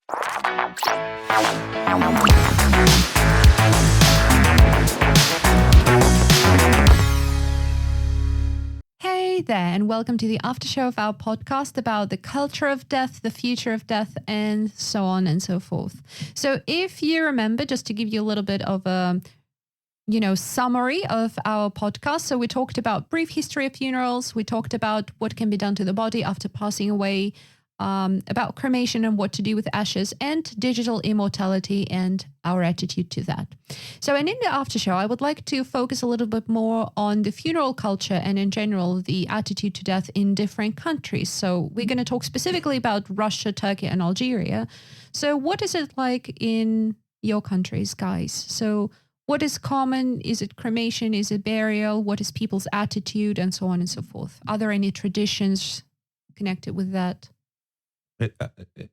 Hey there, and welcome to the after show of our podcast about the culture of death, the future of death, and so on and so forth. So if you remember, just to give you a little bit of a summary of our podcast. So we talked about brief history of funerals. We talked about what can be done to the body after passing away, about cremation and what to do with ashes, and digital immortality and our attitude to that. So, and in the after show, I would like to focus a little bit more on the funeral culture and in general, the attitude to death in different countries. So we're going to talk specifically about Russia, Turkey, and Algeria. So what is it like in your countries, guys? So what is common? Is it cremation? Is it burial? What is people's attitude, and so on and so forth? Are there any traditions connected with that?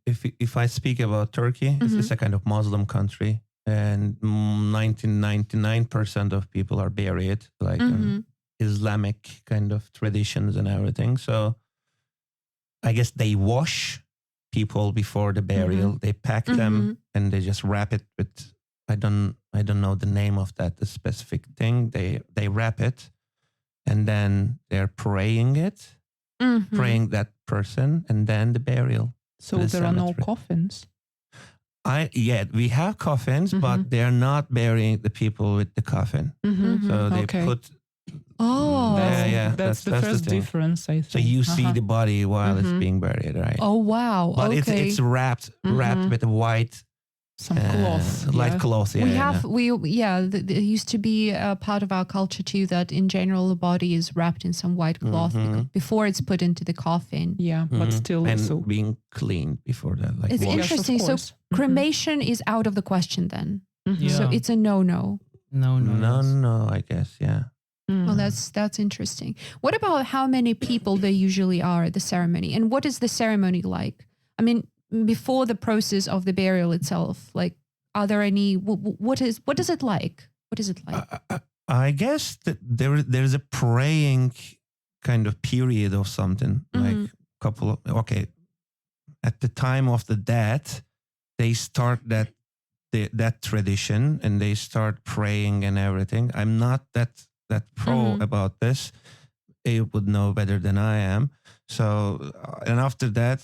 If I speak about Turkey, it's a kind of Muslim country, and 99% of people are buried like Islamic kind of traditions and everything. So I guess they wash people before the burial. They pack them and they just wrap it with I don't know the name of that the specific thing. They wrap it and then they're praying it. Praying that person, and then the burial. So there are no coffins? We have coffins, but they're not burying the people with the coffin. So they put... That's the first difference, I think. So you see the body while it's being buried, right? Oh, wow. But it's wrapped with a white... Some cloth. Light cloth, there used to be a part of our culture too that in general the body is wrapped in some white cloth before it's put into the coffin. Yeah, but still... And being cleaned before that. Like it's interesting. So cremation is out of the question then. So it's a no-no. No, I guess, yeah. Well, that's interesting. What about how many people there usually are at the ceremony? And what is the ceremony like? I mean, before the process of the burial itself, like, are there any? What is it like? What is it like? I guess that there's a praying kind of period of something like at the time of the death, they start that tradition and they start praying and everything. I'm not that pro about this. They would know better than I am. So and after that,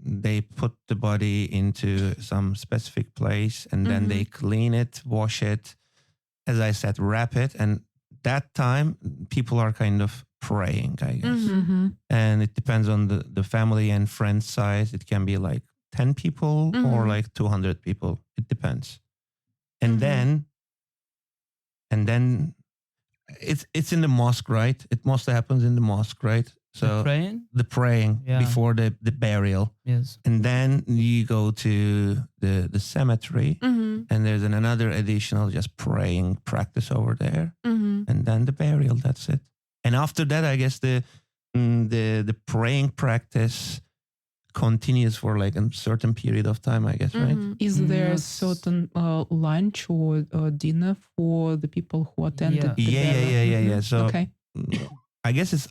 they put the body into some specific place and then they clean it, wash it, as I said, wrap it. And that time people are kind of praying, I guess. And it depends on the family and friend size. It can be like 10 people or like 200 people. It depends. And then it's in the mosque, right? It mostly happens in the mosque, right? So the praying before the burial. Yes. And then you go to the cemetery and there's another additional just praying practice over there. And then the burial, that's it. And after that, I guess the praying practice continues for like a certain period of time, I guess, right? Is there a certain lunch or dinner for the people who attended the burial? Yeah. So I guess it's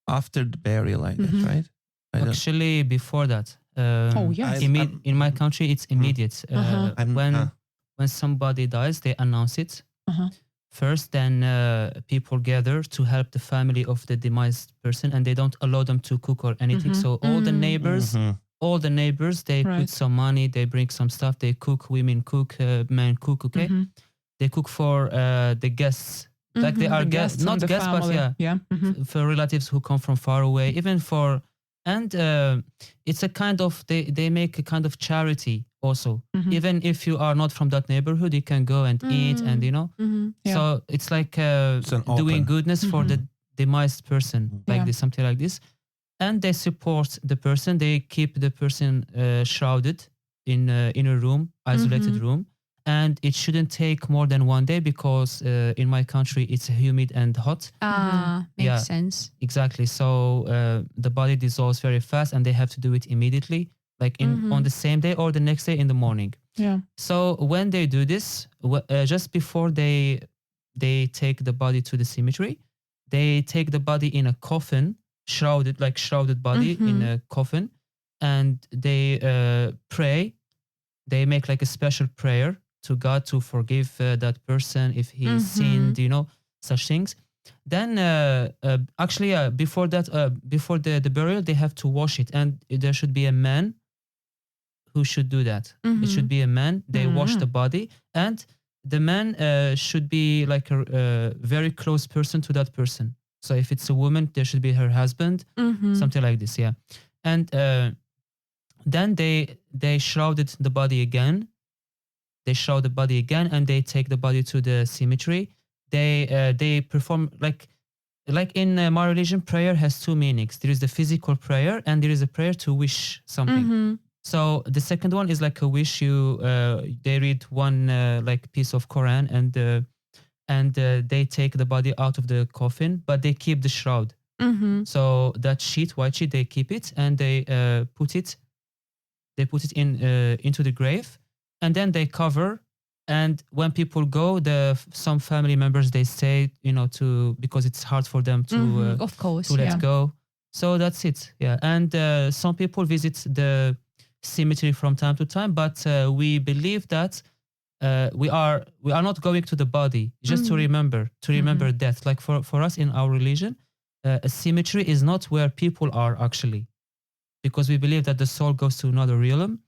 after the burial, I guess, right? Actually, before that. Yes. In my country, it's immediate. When somebody dies, they announce it first. Then people gather to help the family of the demised person, and they don't allow them to cook or anything. So all the neighbors, they put some money, they bring some stuff, they cook. Women cook, men cook. Okay, they cook for the guests. Like they are guests, not guests, family. But for relatives who come from far away, even for, and it's a kind of, they make a kind of charity also. Even if you are not from that neighborhood, you can go and eat and, so it's like doing goodness for the demised person, like this, something like this. And they support the person, they keep the person shrouded in a room, isolated room. And it shouldn't take more than 1 day because in my country it's humid and hot. Makes sense. Exactly. So the body dissolves very fast, and they have to do it immediately, like on the same day or the next day in the morning. Yeah. So when they do this, just before they take the body to the cemetery, they take the body in a coffin, shrouded body in a coffin, and they pray they make like a special prayer to God to forgive that person if he sinned, such things. Then before that, before the burial, they have to wash it, and there should be a man who should do that. It should be a man. They wash the body, and the man should be like a very close person to that person. So if it's a woman, there should be her husband, something like this, yeah. And then they shrouded the body again. They shroud the body again, and they take the body to the cemetery. They perform like in my religion, prayer has two meanings. There is the physical prayer, and there is a prayer to wish something. So the second one is like a wish. They read one like piece of Quran, and they take the body out of the coffin, but they keep the shroud. So that white sheet, they keep it, and they put it into the grave, and then they cover. And when people go, some family members, they stay, because it's hard for them to of course, to let go. So that's it, yeah. And some people visit the cemetery from time to time, but we believe that we are not going to the body just to remember death. Like for us in our religion, a cemetery is not where people are actually, because we believe that the soul goes to another realm.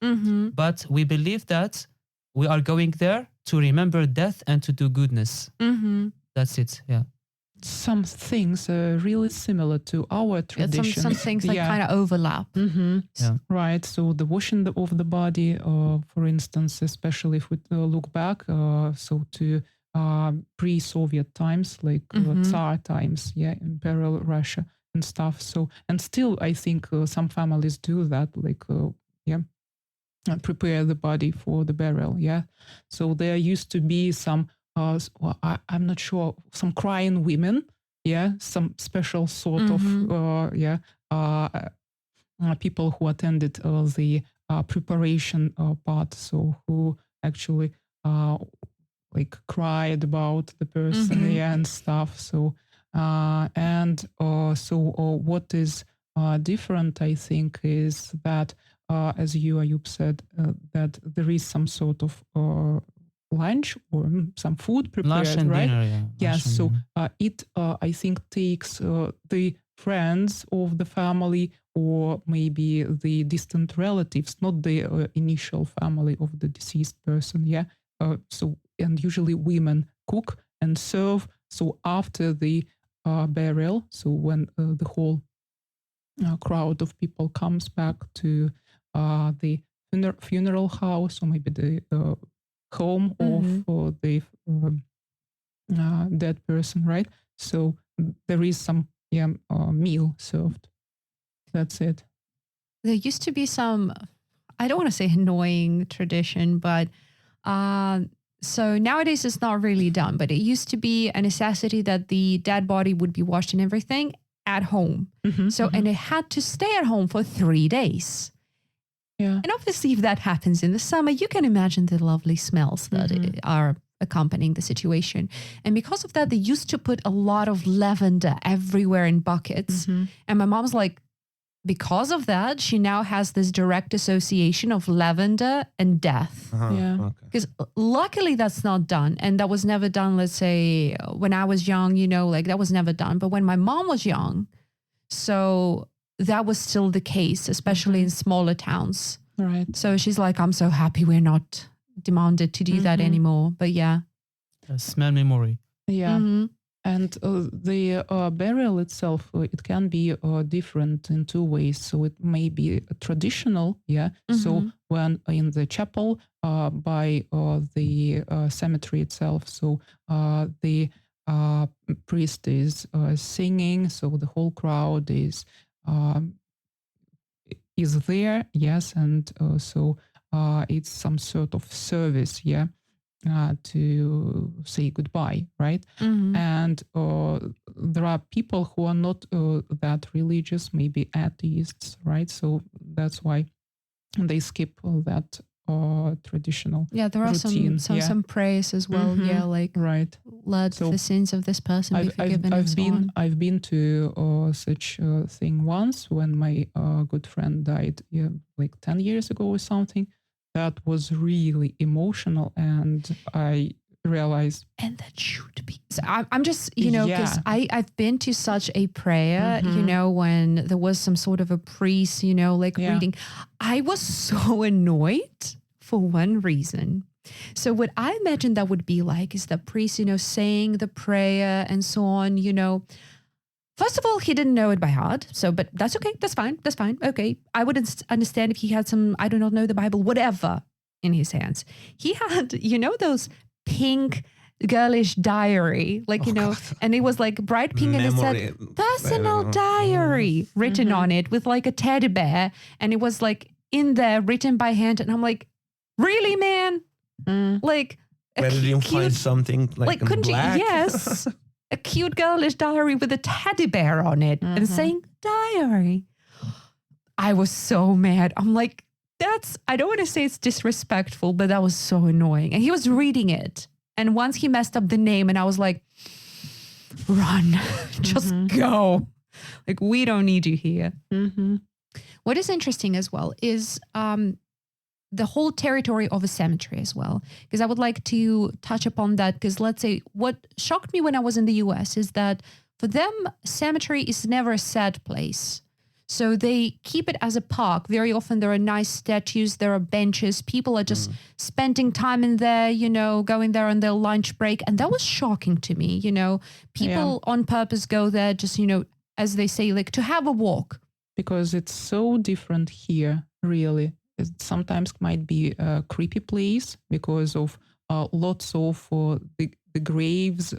But we believe that we are going there to remember death and to do goodness. That's it, yeah. Some things are really similar to our tradition. Some things like kind of overlap. Yeah. Right. So the washing of the body, for instance, especially if we look back, so to pre-Soviet times, like Tsar times, Imperial Russia and stuff. So, and still, I think some families do that, like, prepare the body for the burial. Yeah. So there used to be some. I'm not sure, some crying women, some special sort of, people who attended the preparation part, so who actually like cried about the person, and stuff. So, what is different, I think, is that, as you, Ayub, said, that there is some sort of lunch or some food prepared, lunch and right? Dinner, Yes. So it, I think, takes the friends of the family, or maybe the distant relatives, not the initial family of the deceased person. Yeah. So, and usually women cook and serve. So after the burial, so when the whole crowd of people comes back to the funeral house, or maybe the home of the dead person, right? So there is some meal served. That's it. There used to be some, I don't want to say annoying tradition, but so nowadays it's not really done, but it used to be a necessity that the dead body would be washed and everything at home. And it had to stay at home for 3 days. Yeah. And obviously, if that happens in the summer, you can imagine the lovely smells that are accompanying the situation. And because of that, they used to put a lot of lavender everywhere in buckets. And my mom's like, because of that, she now has this direct association of lavender and death. Because luckily that's not done. And that was never done, let's say, when I was young, like that was never done. But when my mom was young, so that was still the case, especially in smaller towns. Right. So she's like, I'm so happy we're not demanded to do that anymore. But yeah. Smell memory. Yeah. And the burial itself, it can be different in two ways. So it may be traditional, So when in the chapel by the cemetery itself, so the priest is singing, so the whole crowd is there, yes, and so it's some sort of service, to say goodbye, right? And there are people who are not that religious, maybe atheists, right? So that's why they skip that traditional there are routine. some prayers as well, like right. Let the sins of this person be forgiven and so on. I've been to such a thing once when my good friend died, like 10 years ago or something. that was really emotional, and I realized. And that should be. So I'm just, because I've been to such a prayer, when there was some sort of a priest, reading. I was so annoyed for one reason. So what I imagine that would be like is the priest, saying the prayer and so on, First of all, he didn't know it by heart. So, but that's okay. That's fine. Okay. I would understand if he had some, I do not know the Bible, whatever in his hands. He had, those pink girlish diary, God. And it was like bright pink and it said personal diary written on it with like a teddy bear. And it was like in there written by hand. And I'm like, really, man? Like, where did you find something like couldn't black? You? Yes. A cute girlish diary with a teddy bear on it and saying diary. I was so mad. I'm like, I don't want to say it's disrespectful, but that was so annoying. And he was reading it. And once he messed up the name and I was like, run, just go. Like, we don't need you here. What is interesting as well is the whole territory of a cemetery as well, because I would like to touch upon that, because let's say what shocked me when I was in the US is that for them, cemetery is never a sad place. So they keep it as a park. Very often there are nice statues, there are benches, people are just spending time in there, going there on their lunch break. And that was shocking to me, people on purpose go there just, as they say, like to have a walk. Because it's so different here, really. It sometimes might be a creepy place because of lots of the graves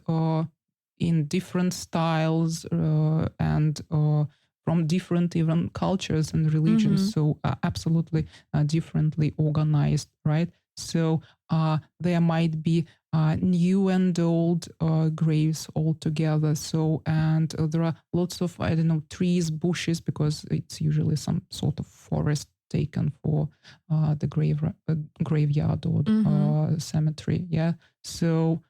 in different styles and from different even cultures and religions. So absolutely differently organized, right? So there might be new and old graves all together. So, and there are lots of, trees, bushes, because it's usually some sort of forest taken for the graveyard or cemetery. Yeah. So,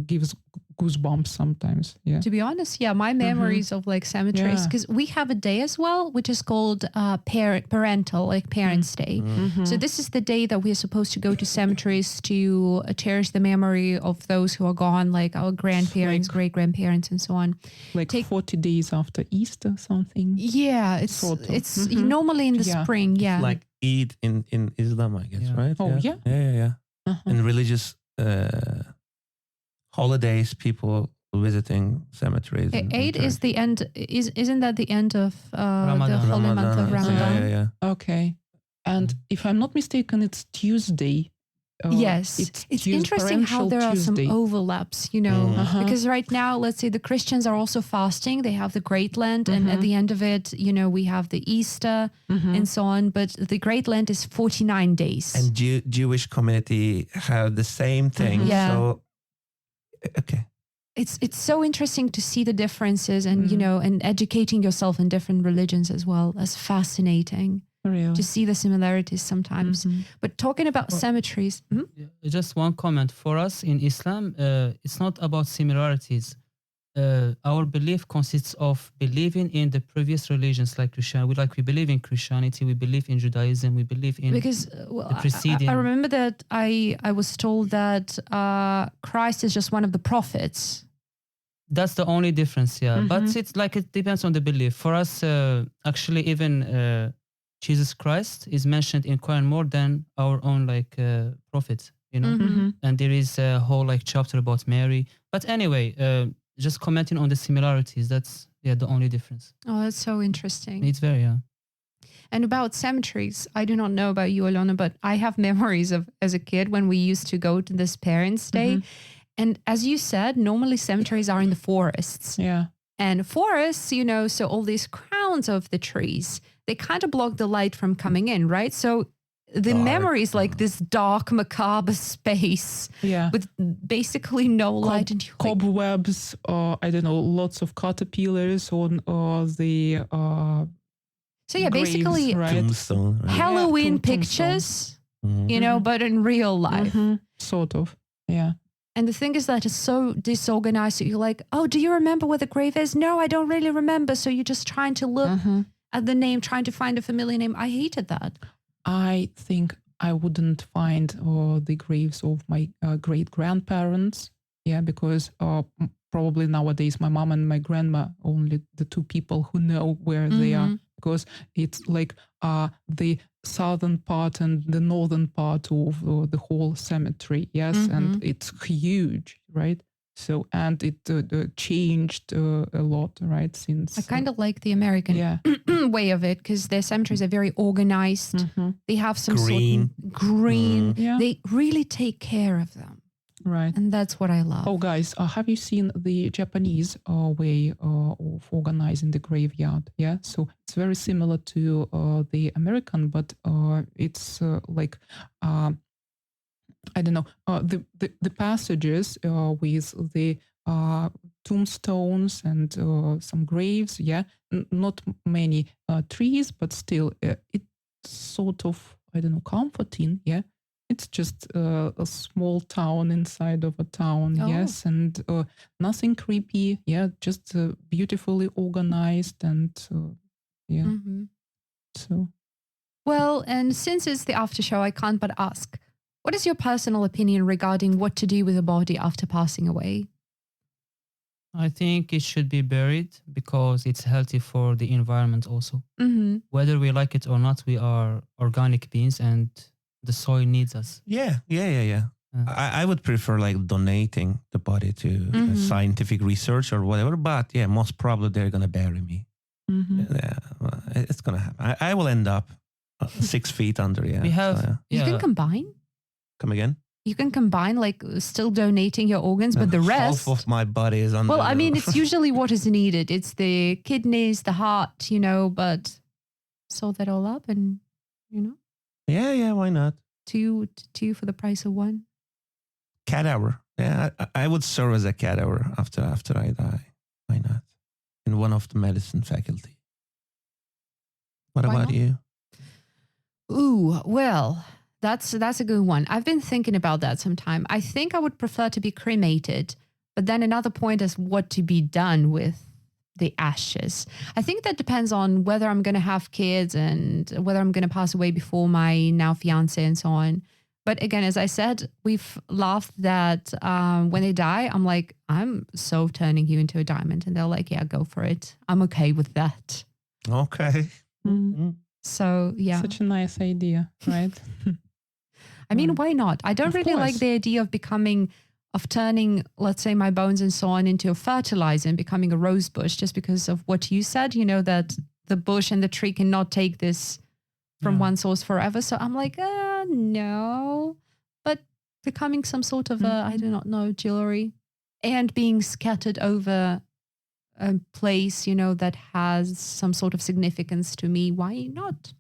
gives goosebumps sometimes. Yeah. To be honest, my memories of like cemeteries, because we have a day as well, which is called parental, like Parents' Day. So this is the day that we are supposed to go to cemeteries to cherish the memory of those who are gone, like our grandparents, great-grandparents, and so on. Like 40 days after Easter, something. Yeah, it's normally in the spring. Yeah, it's like Eid in Islam, I guess, right? Oh yeah. Yeah. And religious holidays, people visiting cemeteries. Eid is the end. Isn't that the end of the holy month of Ramadan? Yeah. Okay. And if I'm not mistaken, it's Tuesday. Yes, it's interesting how there are some overlaps, because right now, let's say the Christians are also fasting. They have the Great Lent, and at the end of it, we have the Easter and so on. But the Great Lent is 49 days. And Jewish community have the same thing. Yeah. So, okay. It's so interesting to see the differences and, and educating yourself in different religions as well. That's fascinating. Real. To see the similarities sometimes. But talking about cemeteries. Just one comment. For us in Islam, it's not about similarities. Our belief consists of believing in the previous religions like Christianity. We believe in Christianity, we believe in Judaism, we believe in the preceding. I remember that I was told that Christ is just one of the prophets. That's the only difference, yeah. But it's like it depends on the belief. For us, actually, even Jesus Christ is mentioned in Quran more than our own prophets, and there is a whole chapter about Mary. But anyway, just commenting on the similarities, that's the only difference. Oh, that's so interesting. It's very, And about cemeteries, I do not know about you, Alena, but I have memories of as a kid when we used to go to this Parents' Day. And as you said, normally cemeteries are in the forests. Yeah. And forests, so all these crowns of the trees, they kind of block the light from coming in, right? So the memory is like this dark, macabre space with basically no light. And cobwebs, lots of caterpillars on the so yeah, graves, basically tombstone, right? Halloween pictures, but in real life. Sort of, yeah. And the thing is that it's so disorganized that you're like, oh, do you remember where the grave is? No, I don't really remember. So you're just trying to look at the name, trying to find a familiar name. I hated that. I think I wouldn't find the graves of my great-grandparents. Yeah, because probably nowadays my mom and my grandma only the two people who know where they are, because it's like the southern part and the northern part of the whole cemetery. Yes, and it's huge, right? So, and it changed a lot, right? Since I kind of like the American way of it, because their cemeteries are very organized. They have some green. Green. They really take care of them. Right. And that's what I love. Oh, guys, have you seen the Japanese way of organizing the graveyard? Yeah. So it's very similar to the American, but it's like, I don't know, the passages with the tombstones and some graves. Yeah. Not many trees, but still it's sort of, I don't know, comforting. Yeah. It's just a small town inside of a town, yes, and nothing creepy, just beautifully organized and So, well, and since it's the after show, I can't but ask, what is your personal opinion regarding what to do with a body after passing away? I think it should be buried because it's healthy for the environment also. Whether we like it or not, we are organic beings and the soil needs us. Yeah. I would prefer like donating the body to scientific research or whatever, but most probably they're going to bury me. Yeah, it's going to happen. I will end up 6 feet under. Yeah. We have, you can combine. Come again? You can combine, like still donating your organs, but the rest. Half of my body is under. Well, I mean, it's usually what is needed. It's the kidneys, the heart, but sort that all up and, Yeah, why not? Two for the price of one. Cadaver. Yeah, I would serve as a cadaver after I die. Why not? In one of the medicine faculty. What about you? Ooh, well, that's a good one. I've been thinking about that sometime. I think I would prefer to be cremated, but then another point is what to be done with the ashes. I think that depends on whether I'm going to have kids and whether I'm going to pass away before my now fiance and so on. But again, as I said, we've laughed that when they die, I'm like, I'm so turning you into a diamond. And they're like, yeah, go for it. I'm okay with that. Okay. So, yeah. Such a nice idea, right? I mean, why not? I don't really like the idea of turning, let's say, my bones and so on into a fertilizer and becoming a rose bush, just because of what you said, that the bush and the tree cannot take this from one source forever. So I'm like, no. But becoming some sort of I do not know, jewelry and being scattered over a place, that has some sort of significance to me. Why not?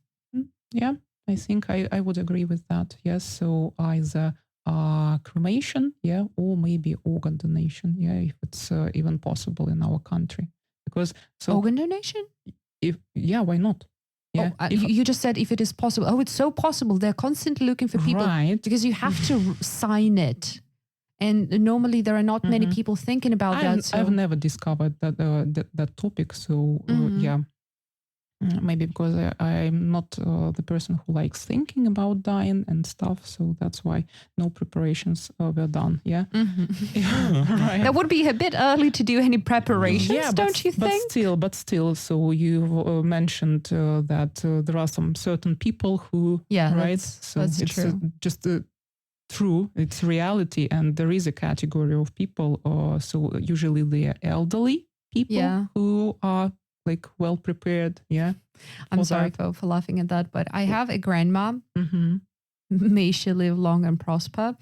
Yeah, I think I would agree with that. Yes. So either cremation, or maybe organ donation, if it's even possible in our country. Because organ donation? Why not? Yeah, you just said if it is possible. Oh, it's so possible. They're constantly looking for people, right? Because you have to sign it, and normally there are not many people thinking about that. So. I've never discovered that topic. So maybe because I'm not the person who likes thinking about dying and stuff. So that's why no preparations were done. Yeah. Right. That would be a bit early to do any preparations, don't you think? But still. So you mentioned that there are some certain people who, right? So that's it's true. Just true. It's reality. And there is a category of people. So usually they are elderly people who are like well prepared. Yeah. I'm sorry for laughing at that, but I have a grandma. May she live long and prosper.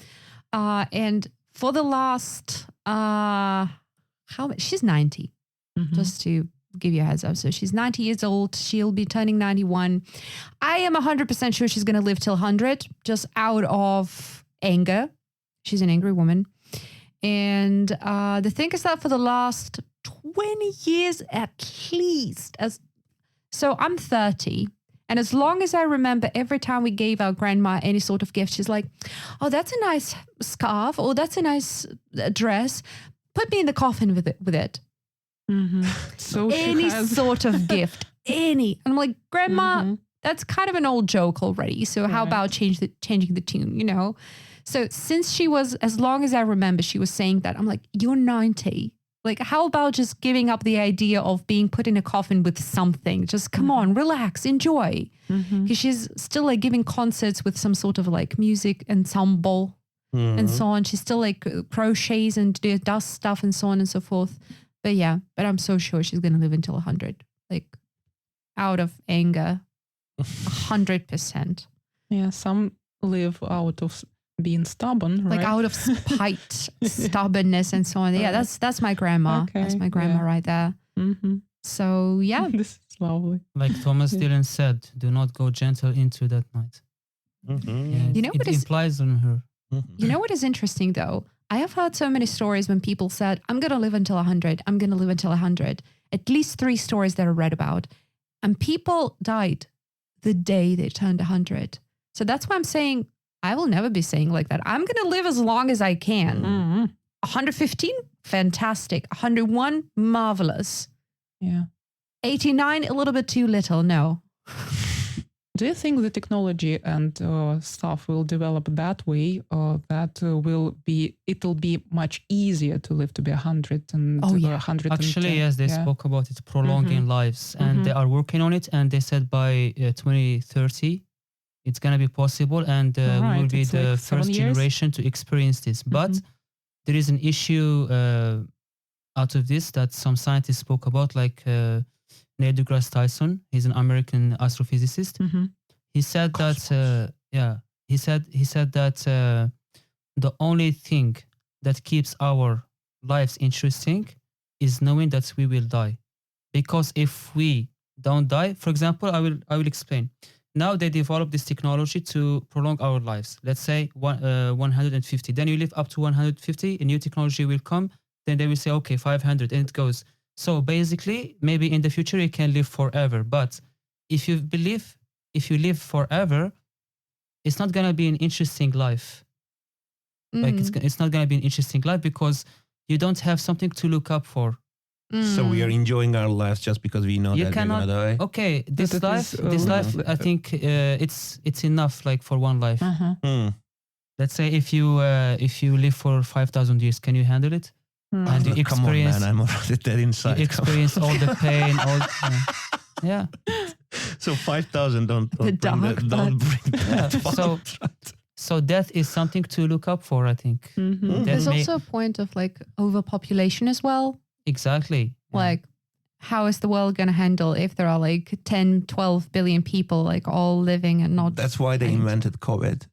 And for the last, she's 90, just to give you a heads up. So she's 90 years old. She'll be turning 91. I am 100% sure she's going to live till 100, just out of anger. She's an angry woman. And the thing is that for the last 20 years at least, so I'm 30, and as long as I remember, every time we gave our grandma any sort of gift, she's like, oh, that's a nice scarf, or that's a nice dress, put me in the coffin with it. So any sort of gift, any. And I'm like, grandma, that's kind of an old joke already. So how about changing the tune, you know? So since she was, as long as I remember, she was saying that, I'm like, you're 90. Like, how about just giving up the idea of being put in a coffin with something? Just come on, relax, enjoy. Because she's still like giving concerts with some sort of like music ensemble and so on. She's still like crochets and does stuff and so on and so forth. But yeah, but I'm so sure she's going to live until 100. Like, out of anger, 100%. Yeah, some live out of being stubborn, right? Like out of spite, stubbornness, and so on. Yeah, that's my grandma. Okay, that's my grandma right there. So yeah, this is lovely. Like Thomas Dylan said, do not go gentle into that night. Yeah, you know what it implies on her. You know what is interesting though? I have heard so many stories when people said, I'm going to live until 100. I'm going to live until 100. At least 3 stories that I read about. And people died the day they turned 100. So that's why I'm saying, I will never be saying like that. I'm going to live as long as I can. 115, fantastic. 101, marvelous. Yeah. 89, a little bit too little. No. Do you think the technology and stuff will develop that way, that it'll be much easier to live to be 100 and 110? Actually, yes, they spoke about it, prolonging lives, and they are working on it. And they said by 2030, it's going to be possible, and we will be the like first generation to experience this. But there is an issue out of this that some scientists spoke about, like Neil deGrasse Tyson. He's an American astrophysicist. He said that he said that the only thing that keeps our lives interesting is knowing that we will die. Because if we don't die, for example, I will explain. Now they develop this technology to prolong our lives. Let's say 150. Then you live up to 150. A new technology will come. Then they will say, okay, 500, and it goes. So basically, maybe in the future you can live forever. But if you live forever, it's not gonna be an interesting life. Like it's not gonna be an interesting life because you don't have something to look up for. So we are enjoying our lives just because we know that we're gonna die. Okay, this life, I think it's enough, like for one life. Let's say if you live for 5,000 years, can you handle it? And you experience, come on, man, I'm already dead inside. You experience all the pain, yeah. So 5,000 don't bring that. So death is something to look up for, I think. There's also a point of like overpopulation as well. Exactly. Like, how is the world going to handle if there are like 10, 12 billion people like all living and not... That's why they invented COVID.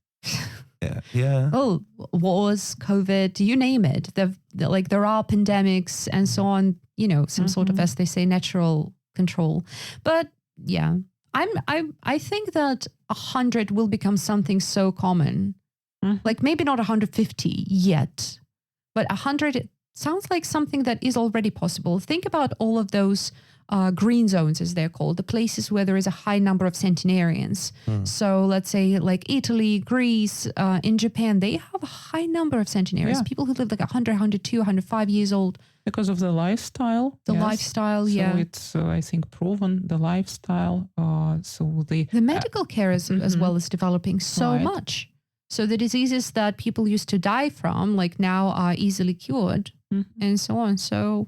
Yeah. Oh, wars, COVID, you name it. There are pandemics and so on, you know, some sort of, as they say, natural control. But yeah, I think that 100 will become something so common. Like maybe not 150 yet, but 100 sounds like something that is already possible. Think about all of those green zones, as they're called, the places where there is a high number of centenarians. So let's say like Italy, Greece, in Japan, they have a high number of centenarians, people who live like 100, 102, 105 years old. Because of the lifestyle. Lifestyle, so it's, I think, proven, the lifestyle. So the medical care as well is developing so much. So the diseases that people used to die from, like now are easily cured and so on. So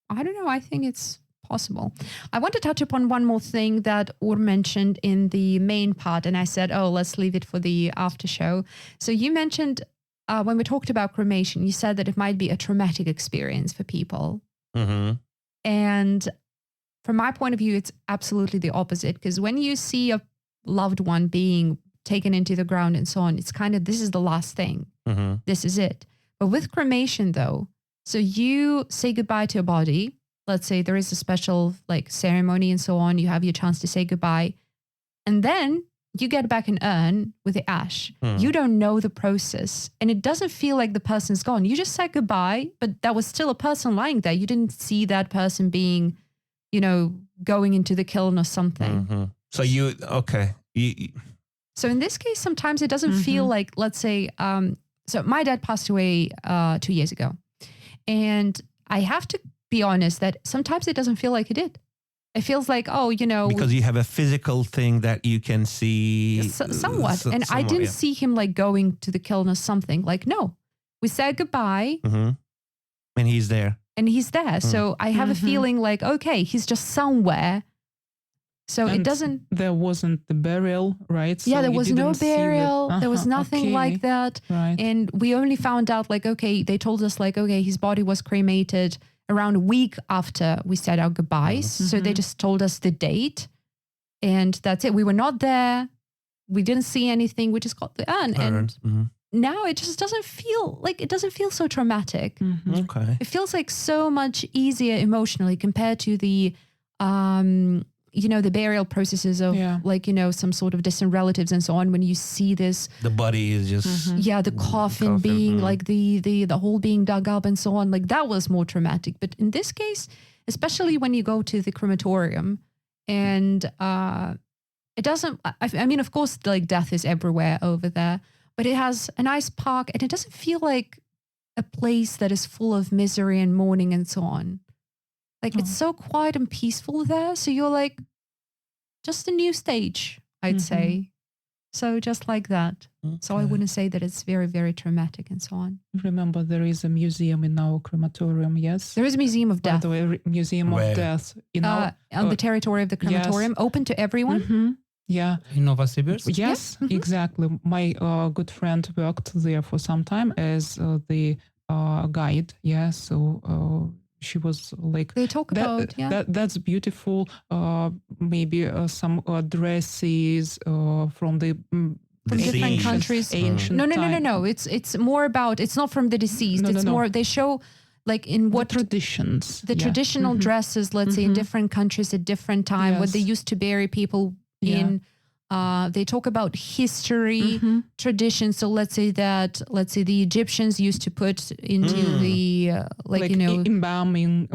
I don't know. I think it's possible. I want to touch upon one more thing that Ur mentioned in the main part. And I said, let's leave it for the after show. So you mentioned when we talked about cremation, you said that it might be a traumatic experience for people. And from my point of view, it's absolutely the opposite. Because when you see a loved one being taken into the ground and so on, it's kind of, this is the last thing. This is it. But with cremation though, so you say goodbye to your body. Let's say there is a special like ceremony and so on. You have your chance to say goodbye. And then you get back an urn with the ash. You don't know the process. And it doesn't feel like the person's gone. You just said goodbye, but that was still a person lying there. You didn't see that person being, you know, going into the kiln or something. So So in this case, sometimes it doesn't feel like, let's say, so my dad passed away 2 years ago. And I have to be honest that sometimes it doesn't feel like it did. It feels like, because you have a physical thing that you can see. Somewhat. And I didn't see him like going to the kiln or something. Like, no, we said goodbye. Mm-hmm. And he's there. So I have a feeling like, okay, he's just somewhere. So and it doesn't. There wasn't the burial, right? So there was no burial. There was nothing like that. Right. And we only found out like, okay, they told us like, okay, his body was cremated around a week after we said our goodbyes. So they just told us the date and that's it. We were not there. We didn't see anything. We just got the urn. And now it just doesn't feel so traumatic. Okay. It feels like so much easier emotionally compared to the, the burial processes of some sort of distant relatives and so on. When you see this, the body is just the coffin being like the hole being dug up and so on. Like that was more traumatic. But in this case, especially when you go to the crematorium, and it doesn't. I mean, of course, like death is everywhere over there, but it has a nice park, and it doesn't feel like a place that is full of misery and mourning and so on. Like it's so quiet and peaceful there. So you're like, just a new stage, I'd say. So just like that. Okay. So I wouldn't say that it's very, very traumatic and so on. Remember, there is a museum in our crematorium, yes? There is a museum of death. By the way, museum of death. On the territory of the crematorium, open to everyone. Yeah. In Novosibirsk? Yes, exactly. My good friend worked there for some time as the guide. Yeah, so... she was like, they talk about that's beautiful. Maybe some dresses from the different countries. Ancient No. It's more about. It's not from the deceased. It's more. They show like in what the traditions, the traditional dresses. Let's say in different countries at different time. What they used to bury people in. They talk about history, tradition. So let's say the Egyptians used to put into the embalming.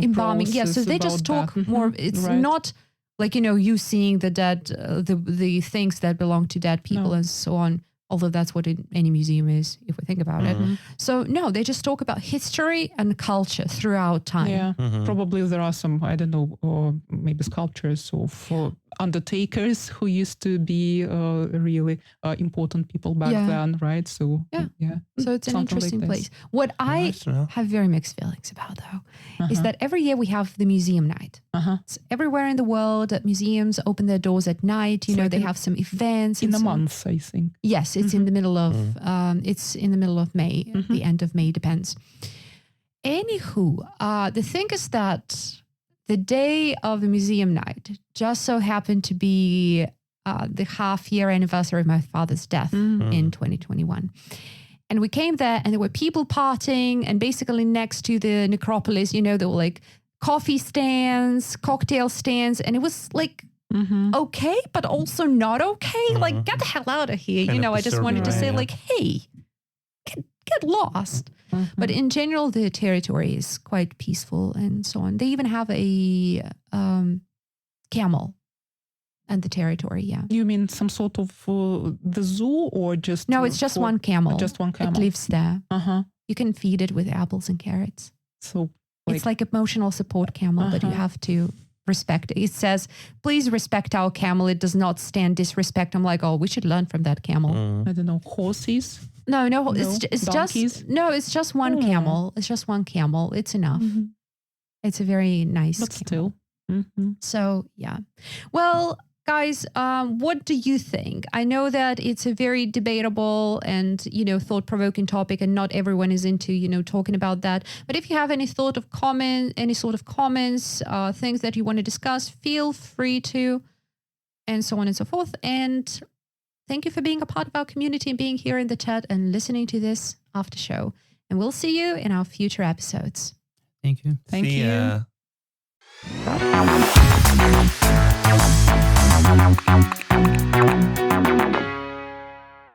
Yeah, so they just talk more. It's not like you seeing the dead, the things that belong to dead people and so on. Although that's what any museum is, if we think about it. So no, they just talk about history and culture throughout time. Yeah, probably there are some, I don't know, or maybe sculptures of undertakers who used to be really important people back then, right? So so it's an interesting place. What I have very mixed feelings about, though, is that every year we have the museum night. So everywhere in the world, museums open their doors at night. They have some events in a month, I think. Yes, it's in the middle of May. The end of May, depends. Anywho, the thing is that the day of the museum night just so happened to be the half-year anniversary of my father's death in 2021. And we came there and there were people partying, and basically next to the necropolis, there were like coffee stands, cocktail stands, and it was like okay, but also not okay. Like, get the hell out of here. I just wanted to say like, hey, get lost. But in general, the territory is quite peaceful and so on. They even have a camel and the territory. Yeah. You mean some sort of the zoo or just? No, it's just one camel. Just one camel. It lives there. You can feed it with apples and carrots. So it's like emotional support camel, but you have to respect it. It says, please respect our camel. It does not stand disrespect. I'm like, oh, we should learn from that camel. I don't know, horses? No, it's just one camel. It's just one camel. It's enough. It's a very nice camel. Still. So, yeah. Well, guys, what do you think? I know that it's a very debatable and, thought-provoking topic, and not everyone is into, talking about that. But if you have any sort of comments, things that you want to discuss, feel free to, and so on and so forth. And thank you for being a part of our community and being here in the chat and listening to this after show. And we'll see you in our future episodes. Thank you. Thank you. See ya.